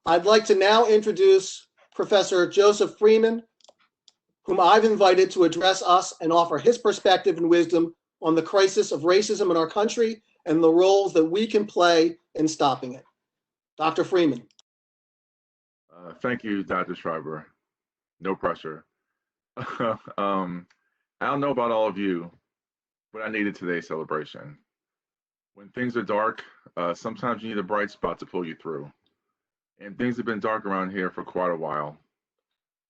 I'd like to now introduce Professor Joseph Freeman, whom I've invited to address us and offer his perspective and wisdom on the crisis of racism in our country and the roles that we can play in stopping it. Dr. Freeman. Thank you, Dr. Schreiber. No pressure. I don't know about all of you, but I needed today's celebration. When things are dark, sometimes you need a bright spot to pull you through. And things have been dark around here for quite a while.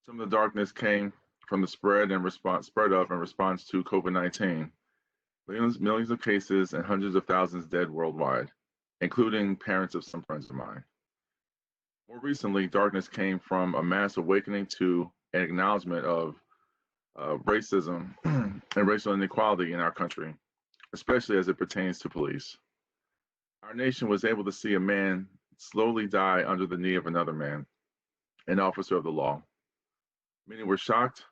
Some of the darkness came from the spread in response to COVID-19. Millions of cases and hundreds of thousands dead worldwide, including parents of some friends of mine. More recently, darkness came from a mass awakening to an acknowledgement of racism and racial inequality in our country, especially as it pertains to police. Our nation was able to see a man slowly die under the knee of another man, an officer of the law. Many were shocked,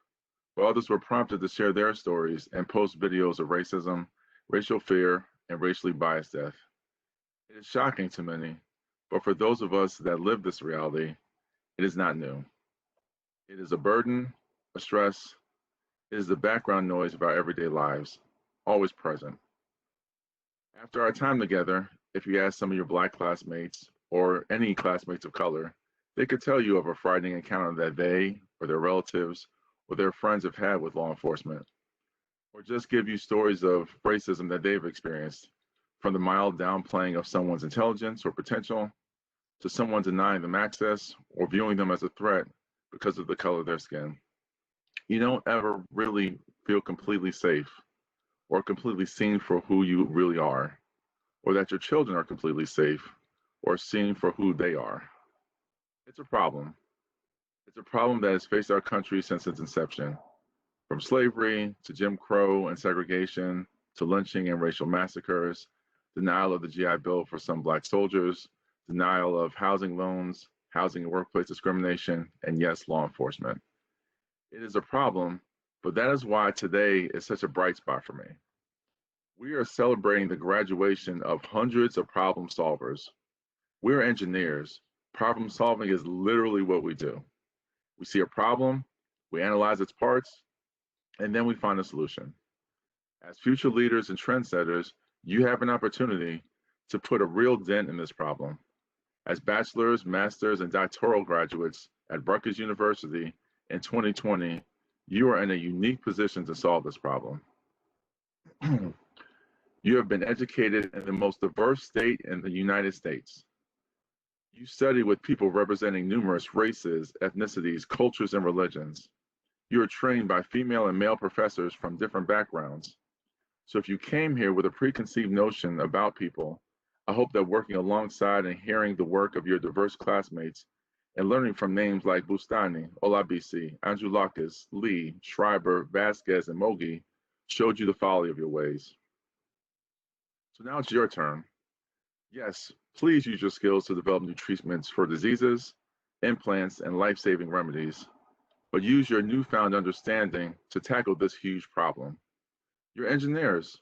while others were prompted to share their stories and post videos of racism, racial fear, and racially biased death. It is shocking to many, but for those of us that live this reality, it is not new. It is a burden, a stress. It is the background noise of our everyday lives, always present. After our time together, if you ask some of your Black classmates or any classmates of color, they could tell you of a frightening encounter that they or their relatives or their friends have had with law enforcement, or just give you stories of racism that they've experienced, from the mild downplaying of someone's intelligence or potential to someone denying them access or viewing them as a threat because of the color of their skin. You don't ever really feel completely safe or completely seen for who you really are, or that your children are completely safe or seen for who they are. It's a problem. It's a problem that has faced our country since its inception, from slavery to Jim Crow and segregation to lynching and racial massacres, denial of the GI Bill for some Black soldiers, denial of housing loans, housing and workplace discrimination, and yes, law enforcement. It is a problem, but that is why today is such a bright spot for me. We are celebrating the graduation of hundreds of problem solvers. We're engineers. Problem solving is literally what we do. We see a problem, we analyze its parts, and then we find a solution. As future leaders and trendsetters, you have an opportunity to put a real dent in this problem. As bachelor's, master's, and doctoral graduates at Rutgers University in 2020, you are in a unique position to solve this problem. You have been educated in the most diverse state in the United States. You study with people representing numerous races, ethnicities, cultures, and religions. You are trained by female and male professors from different backgrounds. So if you came here with a preconceived notion about people, I hope that working alongside and hearing the work of your diverse classmates and learning from names like Bustani, Olabisi, Androulakis, Lee, Schreiber, Vasquez, and Mogi showed you the folly of your ways. So now it's your turn. Yes, please use your skills to develop new treatments for diseases, implants, and life-saving remedies, but use your newfound understanding to tackle this huge problem. You're engineers.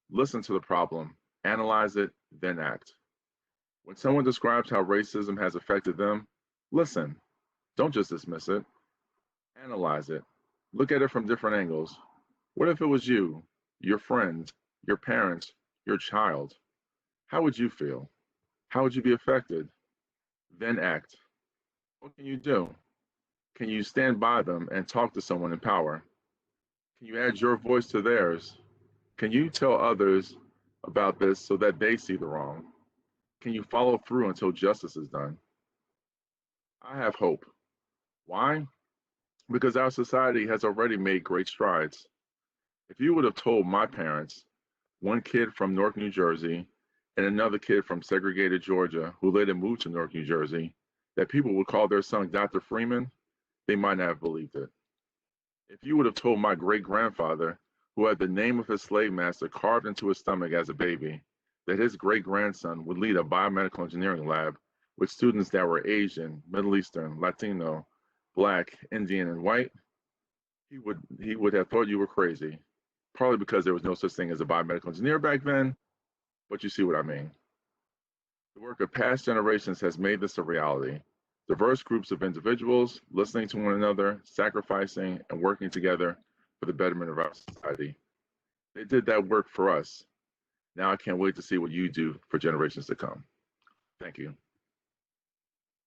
Listen to the problem, analyze it, then act. When someone describes how racism has affected them, listen. Don't just dismiss it. Analyze it. Look at it from different angles. What if it was you, your friend, your parents, your child? How would you feel? How would you be affected? Then act. What can you do? Can you stand by them and talk to someone in power? Can you add your voice to theirs? Can you tell others about this so that they see the wrong? Can you follow through until justice is done? I have hope. Why? Because our society has already made great strides. If you would have told my parents, one kid from Newark, New Jersey, and another kid from segregated Georgia who later moved to Newark, New Jersey, that people would call their son Dr. Freeman, they might not have believed it. If you would have told my great-grandfather, who had the name of his slave master carved into his stomach as a baby, that his great-grandson would lead a biomedical engineering lab with students that were Asian, Middle Eastern, Latino, Black, Indian, and white, he would have thought you were crazy, probably because there was no such thing as a biomedical engineer back then, but you see what I mean. The work of past generations has made this a reality. diverse groups of individuals listening to one another, sacrificing, and working together for the betterment of our society. They did that work for us. Now I can't wait to see what you do for generations to come. Thank you.